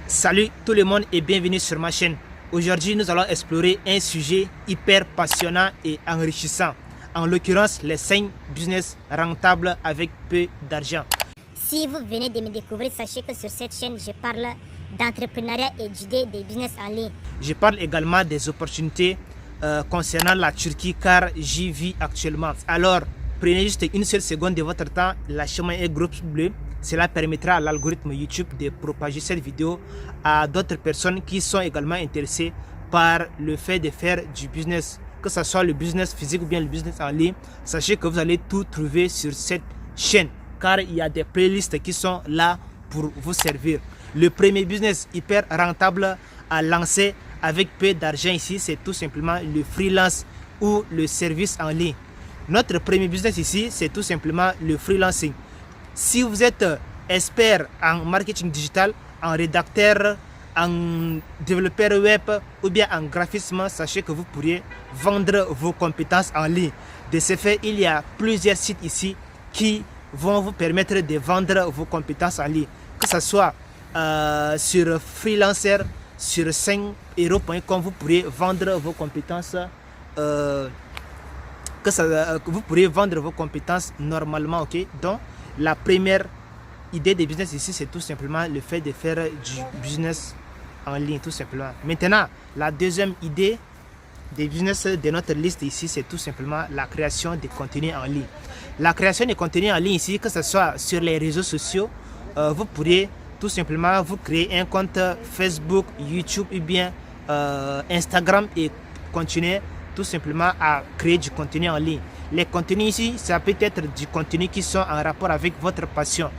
Salut tout le monde et bienvenue sur ma chaîne. Aujourd'hui, nous allons explorer un sujet hyper passionnant et enrichissant. En l'occurrence, les 5 business rentables avec peu d'argent. Si vous venez de me découvrir, sachez que sur cette chaîne, je parle d'entrepreneuriat et d'idées de business en ligne. Je parle également des opportunités concernant la Turquie car j'y vis actuellement. Alors, prenez juste une seule seconde de votre temps, lâchez-moi un gros pouce bleu. Cela permettra à l'algorithme YouTube de propager cette vidéo à d'autres personnes qui sont également intéressées par le fait de faire du business, que ce soit le business physique ou bien le business en ligne. Sachez que vous allez tout trouver sur cette chaîne car il y a des playlists qui sont là pour vous servir. Le premier business hyper rentable à lancer avec peu d'argent ici, c'est tout simplement le freelance ou le service en ligne. Notre premier business ici, c'est tout simplement le freelancing. Si vous êtes expert en marketing digital, en rédacteur, en développeur web ou bien en graphisme, sachez que vous pourriez vendre vos compétences en ligne. De ce fait, il y a plusieurs sites ici qui vont vous permettre de vendre vos compétences en ligne. Que ce soit sur Freelancer, sur 5euros.com, vous pourrez vendre vos compétences. Vous pourrez vendre vos compétences normalement, ok? Donc, la première idée de business ici, c'est tout simplement le fait de faire du business en ligne, tout simplement. Maintenant, la deuxième idée de business de notre liste ici, c'est tout simplement la création de contenu en ligne. La création de contenu en ligne ici, que ce soit sur les réseaux sociaux, vous pourrez tout simplement vous créer un compte Facebook, YouTube ou bien Instagram et continuer tout simplement à créer du contenu en ligne. Les contenus ici, ça peut être du contenu qui sont en rapport avec votre passion.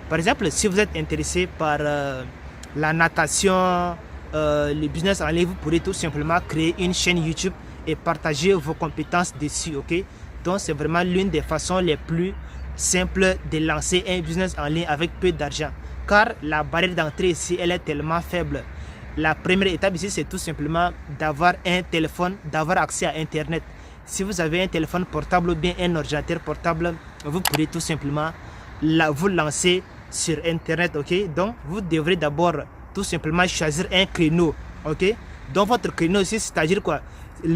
Par exemple, si vous êtes intéressé par la natation, le business en ligne, vous pourrez tout simplement créer une chaîne YouTube et partager vos compétences dessus, ok? Donc, c'est vraiment l'une des façons les plus simples de lancer un business en ligne avec peu d'argent. Car la barrière d'entrée ici, elle est tellement faible. La première étape ici, c'est tout simplement d'avoir un téléphone, d'avoir accès à Internet. Si vous avez un téléphone portable ou bien un ordinateur portable, vous pourrez tout simplement vous lancer sur Internet, ok? Donc, vous devrez d'abord tout simplement choisir un créneau, ok? Donc, votre créneau ici, c'est-à-dire quoi?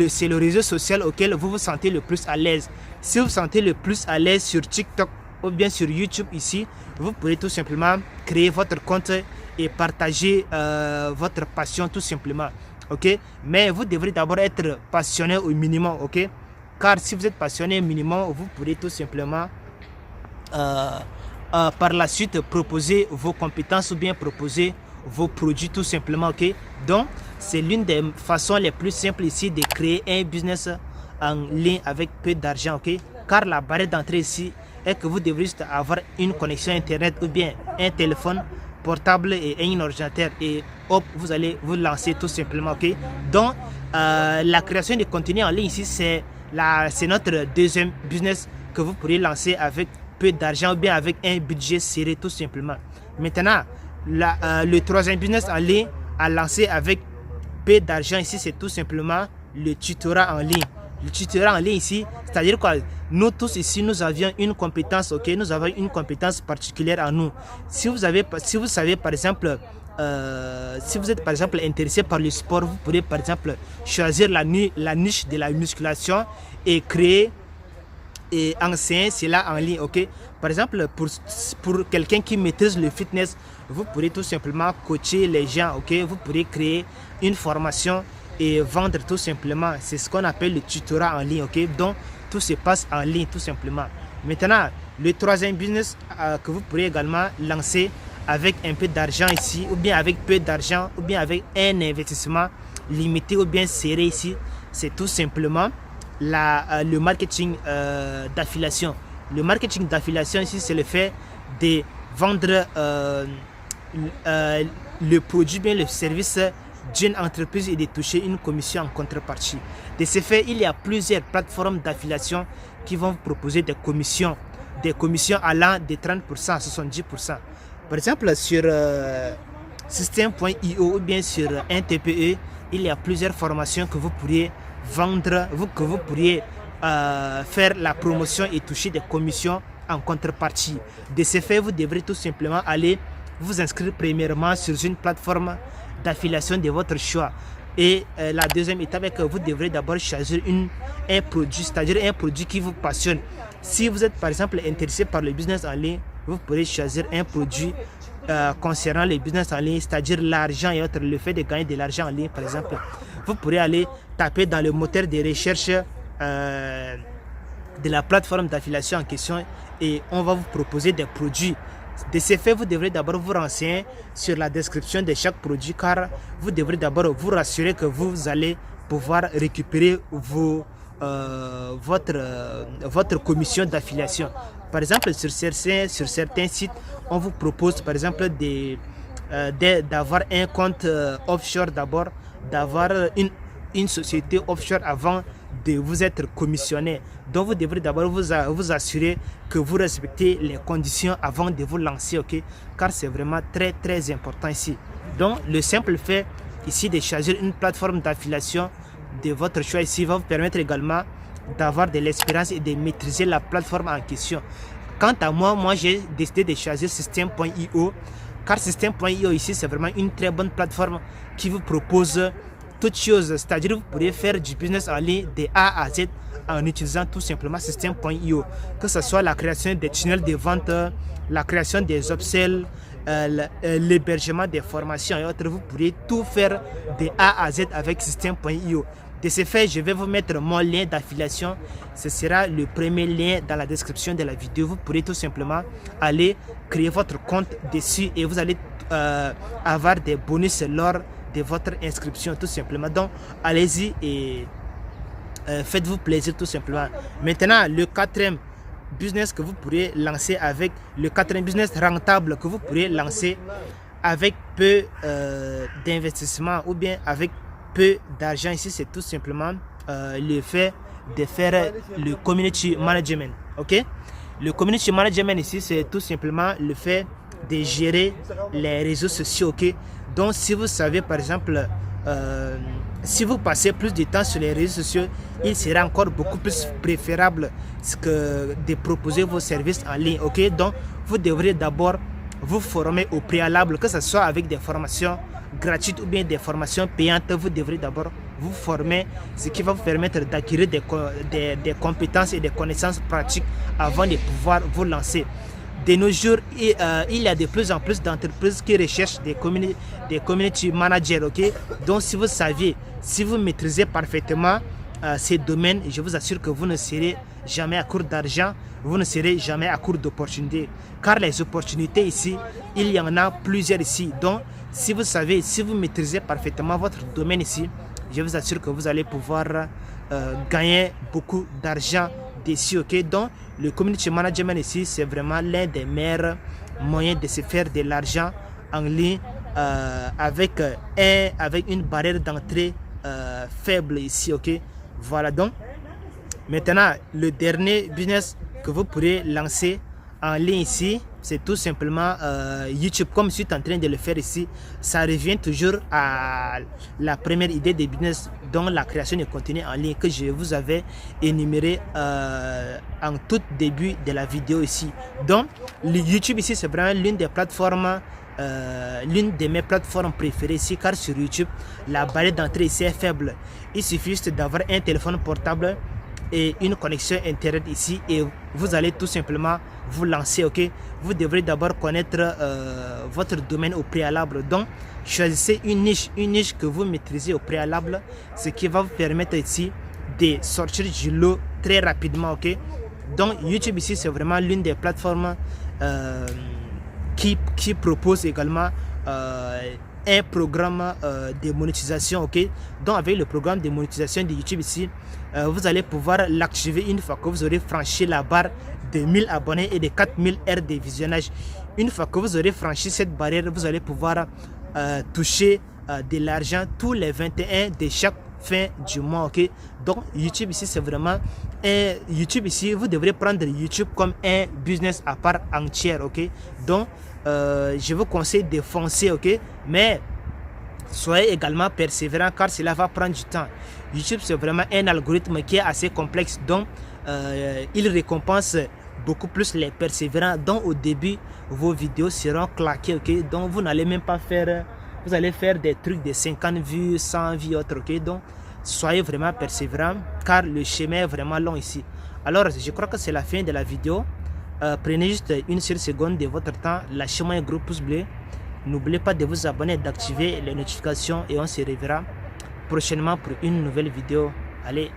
C'est le réseau social auquel vous vous sentez le plus à l'aise. Si vous vous sentez le plus à l'aise sur TikTok ou bien sur YouTube ici, vous pourrez tout simplement créer votre compte et partager votre passion tout simplement, ok? Mais vous devrez d'abord être passionné au minimum, ok? Car si vous êtes passionné au minimum, vous pourrez tout simplement par la suite proposer vos compétences ou bien proposer vos produits tout simplement, ok? Donc c'est l'une des façons les plus simples ici de créer un business en ligne avec peu d'argent, ok? Car la barrière d'entrée ici est que vous devrez juste avoir une connexion internet ou bien un téléphone portable et un ordinateur et hop, vous allez vous lancer tout simplement, ok? Donc la création de contenu en ligne ici, c'est notre deuxième business que vous pourrez lancer avec peu d'argent ou bien avec un budget serré tout simplement. Maintenant, le troisième business en ligne à lancer avec peu d'argent ici, c'est tout simplement le tutorat en ligne. Le tutorat en ligne ici, c'est-à-dire quoi? Nous tous ici, nous avions une compétence, ok? Nous avons une compétence particulière en nous. Si vous savez par exemple, si vous êtes par exemple intéressé par le sport, vous pourrez par exemple choisir la niche de la musculation et créer et enseigner cela en ligne, ok? Par exemple, pour quelqu'un qui maîtrise le fitness, vous pourrez tout simplement coacher les gens, ok? Vous pourrez créer une formation et vendre tout simplement. C'est ce qu'on appelle le tutorat en ligne, ok? Donc, tout se passe en ligne tout simplement. Maintenant, le troisième business que vous pourrez également lancer avec un peu d'argent ici, ou bien avec peu d'argent, ou bien avec un investissement limité ou bien serré ici, c'est tout simplement le marketing d'affiliation. Le marketing d'affiliation ici, c'est le fait de vendre le produit, bien le service d'une entreprise et de toucher une commission en contrepartie. De ce fait, il y a plusieurs plateformes d'affiliation qui vont vous proposer des commissions allant de 30% à 70%. Par exemple, sur System.io ou bien sur un TPE, il y a plusieurs formations que vous pourriez vendre, que vous pourriez faire la promotion et toucher des commissions en contrepartie. De ce fait, vous devrez tout simplement aller vous inscrire premièrement sur une plateforme d'affiliation de votre choix. Et la deuxième étape est que vous devrez d'abord choisir un produit, c'est-à-dire un produit qui vous passionne. Si vous êtes par exemple intéressé par le business en ligne, vous pourrez choisir un produit concernant les business en ligne, c'est-à-dire l'argent et autres, le fait de gagner de l'argent en ligne par exemple. Vous pourrez aller taper dans le moteur de recherche de la plateforme d'affiliation en question et on va vous proposer des produits. De ce fait, vous devrez d'abord vous renseigner sur la description de chaque produit car vous devrez d'abord vous rassurer que vous allez pouvoir récupérer votre commission d'affiliation. Par exemple, sur certains sites, on vous propose par exemple d'avoir un compte offshore d'abord, d'avoir une société offshore avant de vous être commissionné. Donc vous devrez d'abord vous assurer que vous respectez les conditions avant de vous lancer, ok? Car c'est vraiment très très important ici. Donc le simple fait ici de choisir une plateforme d'affiliation de votre choix ici va vous permettre également d'avoir de l'expérience et de maîtriser la plateforme en question. Quant à moi j'ai décidé de choisir System.io car System.io ici c'est vraiment une très bonne plateforme qui vous propose toutes choses, c'est-à-dire vous pourrez faire du business en ligne de A à Z en utilisant tout simplement System.io, que ce soit la création des tunnels de vente, la création des upsells, l'hébergement des formations et autres. Vous pourrez tout faire de A à Z avec System.io. De ce fait, je vais vous mettre mon lien d'affiliation. Ce sera le premier lien dans la description de la vidéo. Vous pourrez tout simplement aller créer votre compte dessus et vous allez avoir des bonus lors de votre inscription tout simplement. Donc allez-y et faites-vous plaisir tout simplement. Maintenant, le quatrième business que vous pourrez lancer avec, le quatrième business rentable que vous pourrez lancer avec peu d'investissement ou bien avec peu d'argent ici, c'est tout simplement le fait de faire le community management. Ok, le community management ici, c'est tout simplement le fait de gérer les réseaux sociaux. Ok, donc si vous savez par exemple si vous passez plus de temps sur les réseaux sociaux, il sera encore beaucoup plus préférable que de proposer vos services en ligne. Ok, donc vous devrez d'abord vous former au préalable, que ce soit avec des formations gratuites ou bien des formations payantes. Vous devrez d'abord vous former, ce qui va vous permettre d'acquérir des compétences et des connaissances pratiques avant de pouvoir vous lancer. De nos jours, il y a de plus en plus d'entreprises qui recherchent des community managers. Ok, donc si vous saviez, si vous maîtrisez parfaitement ces domaines, je vous assure que vous ne serez jamais à court d'argent, vous ne serez jamais à court d'opportunités, car les opportunités ici, il y en a plusieurs ici. Donc si vous savez, si vous maîtrisez parfaitement votre domaine ici, je vous assure que vous allez pouvoir gagner beaucoup d'argent dessus. Ok, donc le community management ici, c'est vraiment l'un des meilleurs moyens de se faire de l'argent en ligne avec une barrière d'entrée faible ici. Ok, voilà. Donc maintenant, le dernier business que vous pourrez lancer en ligne ici, c'est tout simplement YouTube, comme je suis en train de le faire ici. Ça revient toujours à la première idée de business, dont la création de contenu en ligne que je vous avais énuméré en tout début de la vidéo ici. Donc le YouTube ici, c'est vraiment l'une des plateformes, l'une de mes plateformes préférées ici, car sur YouTube la barrière d'entrée ici est faible. Il suffit juste d'avoir un téléphone portable et une connexion internet ici et vous allez tout simplement vous lancer. Ok, vous devrez d'abord connaître votre domaine au préalable. Donc choisissez une niche que vous maîtrisez au préalable, ce qui va vous permettre ici de sortir du lot très rapidement. Ok, donc YouTube ici, c'est vraiment l'une des plateformes qui propose également un programme de monétisation. Ok, donc avec le programme de monétisation de YouTube ici, vous allez pouvoir l'activer une fois que vous aurez franchi la barre de 1000 abonnés et de 4000 heures de visionnage. Une fois que vous aurez franchi cette barrière, vous allez pouvoir toucher de l'argent tous les 21 de chaque fin du mois. Ok, donc YouTube ici, c'est vraiment YouTube ici, vous devrez prendre YouTube comme un business à part entière. Ok, donc je vous conseille de foncer. Ok, mais soyez également persévérant car cela va prendre du temps. YouTube, c'est vraiment un algorithme qui est assez complexe, donc il récompense beaucoup plus les persévérants. Donc au début, vos vidéos seront claquées, ok? Donc vous n'allez même pas faire, vous allez faire des trucs de 50 vues, 100 vues, autres, ok? Donc soyez vraiment persévérants car le chemin est vraiment long ici. Alors je crois que c'est la fin de la vidéo. Prenez juste une seule seconde de votre temps, lâchez-moi un gros pouce bleu. N'oubliez pas de vous abonner, d'activer les notifications et on se reverra prochainement pour une nouvelle vidéo. Allez,